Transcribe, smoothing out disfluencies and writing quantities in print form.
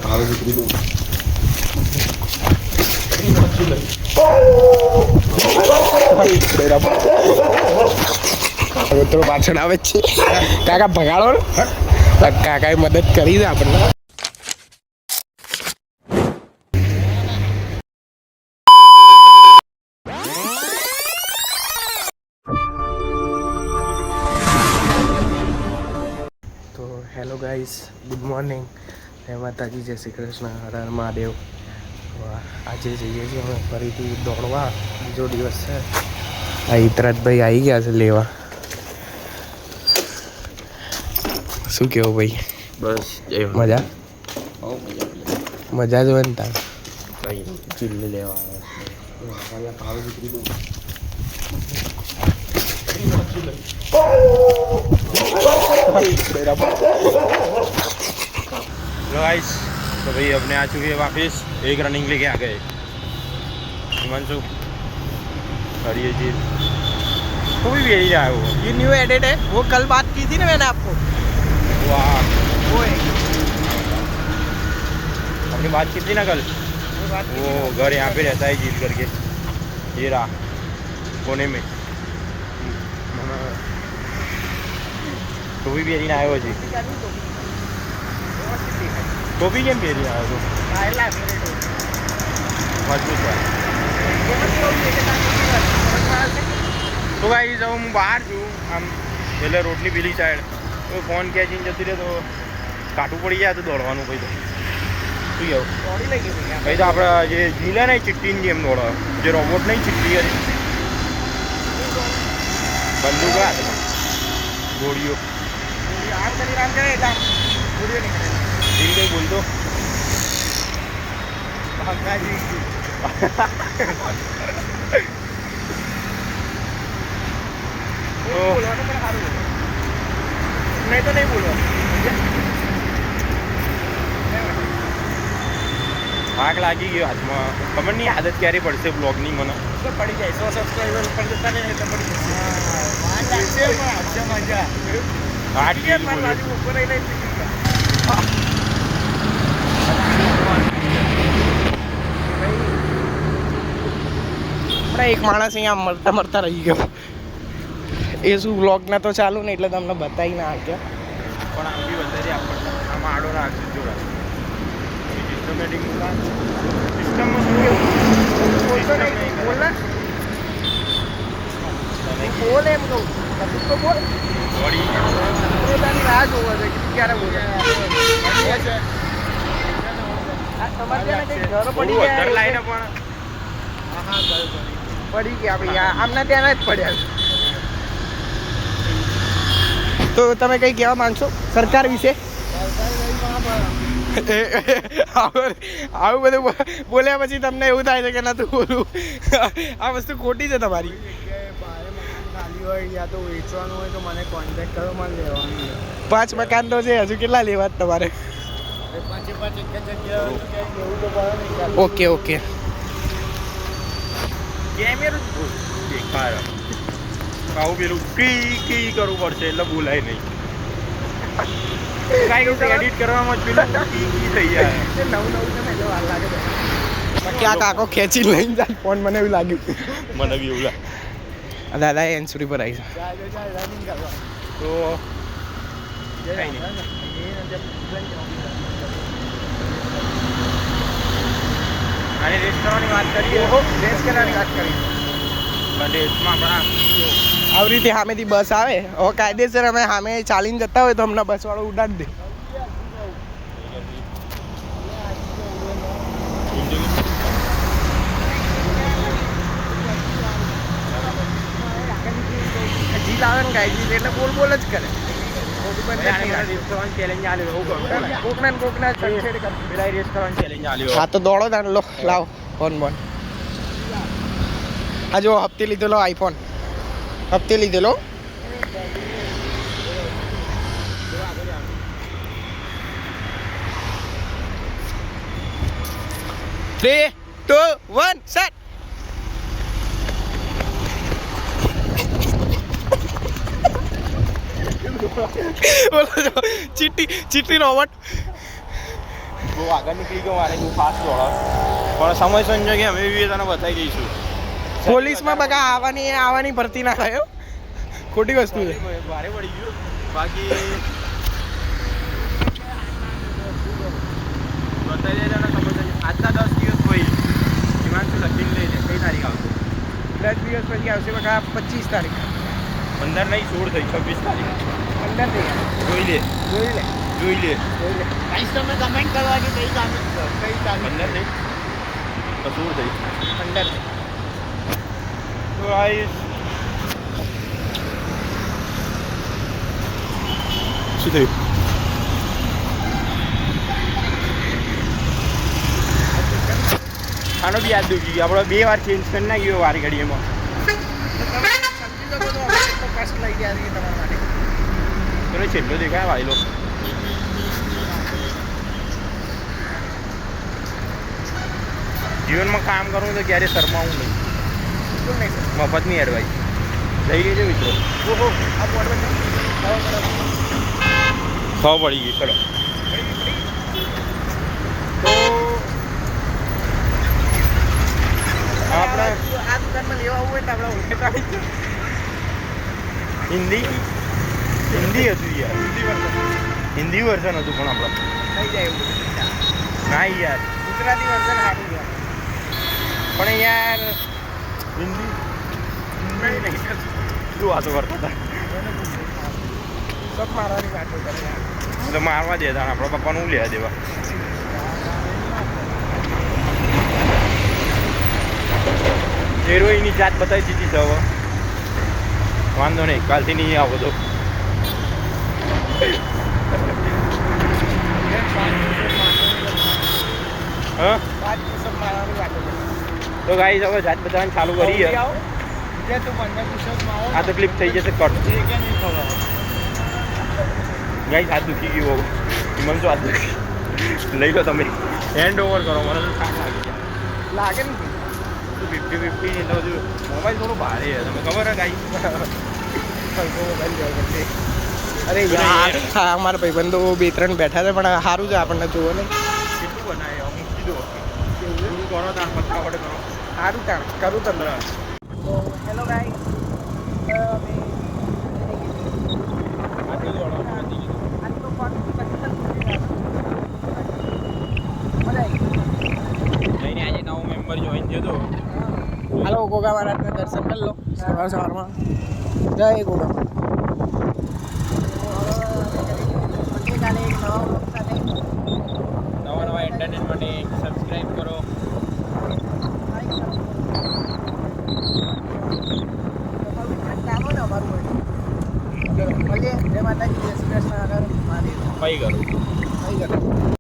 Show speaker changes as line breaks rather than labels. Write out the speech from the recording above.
ભાવે દીકરી દો
થોડો પાછળ આવે જ છે કાકા ભગાડો કાકાએ મદદ કરી છે આપણને. તો હેલો ગાઈસ, ગુડ મોર્નિંગ, જય માતાજી, જય શ્રી કૃષ્ણ, હર હર મહાદેવ. આજે જઈએ છીએ અમે ફરીથી દોડવા, બીજો દિવસ છે. આ હિતરાજભાઈ આવી ગયા છે લેવા. શું કેવું ભાઈ?
બસ
મજા મજા જ હોય ને તાર.
કઈ ચીલ્લી લેવા આવ્યા ભાવે દીકરી દો
गाइस तो भाई अपने आ चुके हैं वापस, एक रनिंग लेके आ गए हिमांशु और ये चीज वो भी यही रहा है वो
ये न्यू एडिट है, वो कल बात की थी ना मैंने आपको,
वाह
वो है.
अपनी बात की थी ना कल, वो घर यहाँ पे रहता है जीत करके, ये रहा कोने में. तो भी यही ना आयो जी तो भी કેમ પહેરી આવ્યો મજબૂત હોય તો ગાઈસ હવે હું બહાર છું આમ એટલે રોડની પેલી સાઈડ તો ફોન ખેંચીને જતી રહે તો કાઠું પડી જાય તો દોડવાનું ભાઈ. તો શું કેવું ભાઈ? તો આપણે જે જીલે ને ચિટ્ટીની જેમ દોડો, જે રોબોટ નહીં ચિટ્ટી હતી બંદૂક હાથમાં ગોળીઓ દિલ કઈ બોલતો
નહીં તો નહીં બોલવા.
આગ લાગી ગયો હાથમાં. ખબર નહીં આદત ક્યારે પડશે બ્લોગની મને.
પડી જાય 100 સબસ્ક્રાઈબર પર જતા ને એટલે પડી જશે.
હાથ કેમ બોલ્યો?
આપણે એક માણસ અહીંયા મળતા મળતા રહી ગયો. એ શું વ્લોગના તો ચાલુ ને એટલે તમને બતાવી ના આવ્યા.
પણ આમ બી વધારે આપણને આમાં આડો રાખશે જોડા સિસ્ટમેટિક સિસ્ટમમાં શું
બોલ એમ કહું તો બોલ.
વળી
પોતાની રાહ જોવા છે ક્યારે બોલે. તમારે ત્યાં કંઈક ઘર પડી
થોડું વધારે
ગયા
લાઈને પણ
પડી ગયા ભાઈ, આમના ત્યાં જ પડ્યા. તો તમે કંઈ કહેવા માંગશો સરકાર વિશે? આવું બધું બોલ્યા પછી તમને એવું થાય છે કે નતું બોલું. આ વસ્તુ ખોટી છે તમારી.
ખાલી હોય યા તો વેચવાનું હોય તો મને કોન્ટેક્ટ કરો, મને લેવાનું.
5 મકાન તો છે, હજુ કેટલા લેવા જ તમારે?
પાંચે પાંચ એક જગ્યા એવું તો પડે નહીં.
Okay okay.
કેમેરો દેખાય આવું પેલું કી કી કરવું પડશે એટલે બોલાય નહીં. કાંઈ એડિટ કરવામાં જ પેલું કી કી થઈ જાય.
નવું છે ને એટલે વાર લાગે છે. બાકી આ કાકો ખેંચી લઈને જાય ફોન, મને એવું લાગ્યું.
મને બી એવું લાગે.
દાદા એન્સુરી પર આવી છે.
રનિંગ કરવા
તો કંઈ નહીં. અને રેસ્ટોરન્ટની વાત કરીએ
રેસ કરવાની વાત કરી.
પણ રેસમાં આપણા
આવી રીતે સામેથી બસ આવે, હવે કાયદેસર અમે સામે ચાલીને જતા હોય તો અમને બસવાળો ઉડાડી દે. હજી લાવે ને ગાય એટલે બોલ બોલ જ કરે.
રેસ્ટોરન્ટ ચેલેન્જ આલ્યો
કોકના ને કોકના છેડછેડ કરે.
પેલા રેસ્ટોરન્ટ ચેલેન્જ આલ્યો.
હા તો દોડો તાણ લો, લાવ ફોન બોન. આ જો હપ્તે લીધેલો આઈફોન, હપ્તે લીધેલો. Three, 2, 1, set. બોલો ચીટી રોબોટ
બહુ આગળ નીકળી ગયો મારે બહુ ફાસ્ટ દોડો પણ સમય સંજોગે અમે બી તને બતાવી દઈશું.
પોલીસમાં બગા આવવાની ભરતી ના થાય હો. ખોટી વસ્તુ છે.
ભારે પડી ગયું બાકી બતાવી દે તને સમય આજના 10 દિવસ પછી હિમાંશુ લખીને લઈ લે કઈ તારીખ આવશે?
10 દિવસ પછી આવશે બગા 25 તારીખ.
15 નહીં 16 થઈ 26 તારીખ
15 થઈ
જોઈ લે
જોઈ લે
જોઈ લે.
ગાઈસ તમે કમેન્ટ કરવાની કઈ તારીખ કઈ તારીખ
15 નહીં તો 16 થઈ
15 થઈ.
તો ગાઈસ શું થયું? આનો બી યાદ દુખી ગયો આપણે 2 વાર ચેન્જ કરી નાખ્યો વારી ઘડીએમાં.
સમજી શકો તો અમે તો કષ્ટ લઈ ગયા છીએ તમારા માટે.
તો છેલ્લો દેખાય વાયલો. જીવનમાં કામ કરવું તો ક્યારે શરમાવું નહીં.
શું નહીં સર?
મફતની એડવાઇસ લઈ લેજો મિત્રો.
ઓહો આ બોર્ડ પર
ખબર પડી ગઈ ચલો. તો આપણે
આ દુકાનમાં લેવા આવવું હોય તો આપણે ઓળખેતા આવી જ.
હિન્દી હતું યાર. હિન્દી વર્ઝન હતું પણ આપણે
થઈ જાય એવું બધું.
ના યાર
ગુજરાતી વર્ઝન સારું છે
પણ યાર હિન્દી નહીં શું વાતો કરતા હતા
સબ મારવાની વાતો કરે યાર.
એટલે મારવા દેતા આપણા પપ્પાનું લેવા દેવા. હેરોઈનની જાત બતાવી દીધી છે હવે વાંધો નહીં કાલથી નહીં આવો તો. હા
સબ મારવાની વાતો કરે.
તો ગાઈસ હવે જાત બતાવવાનું ચાલુ કરીએ.
જે તું 15 પુષઅપ મારો
આ તો ક્લિપ થઈ જશે કટ.
એ કે નહીં ખબર
ગાઈસ હાથ દુખી ગયો મને તો હાથ દુખી. લઈ લો તમે હેન્ડ ઓવર કરો મને તો થાક લાગી જાય.
લાગે ને
50-50 તો હજુ મોબાઈલ થોડો ભારે છે તમે ખબર હે ગાઈસ.
અરે યાર હા અમારા ભાઈબંધો 2-3 બેઠા છે પણ સારું છે આપણને જોવો ને.
કેટલું બનાવે મૂકી દો શું કરો તાર ફટાફટ કરો.
સારું કામ કરું તમને. તો હેલો ગાઈસ
આજે નવો મેમ્બર જોઈન થયો તો
હાલો ગોગા મહારાજના દર્શન કરી લો સવારમાં. જય ગોગા
નવા એન્ટરટેનમેન્ટ માટે સબસ્ક્રાઇબ કરો.
મળીએ જય માતાજી જય શ્રી કૃષ્ણ.
કઈ કરો
કઈ કરો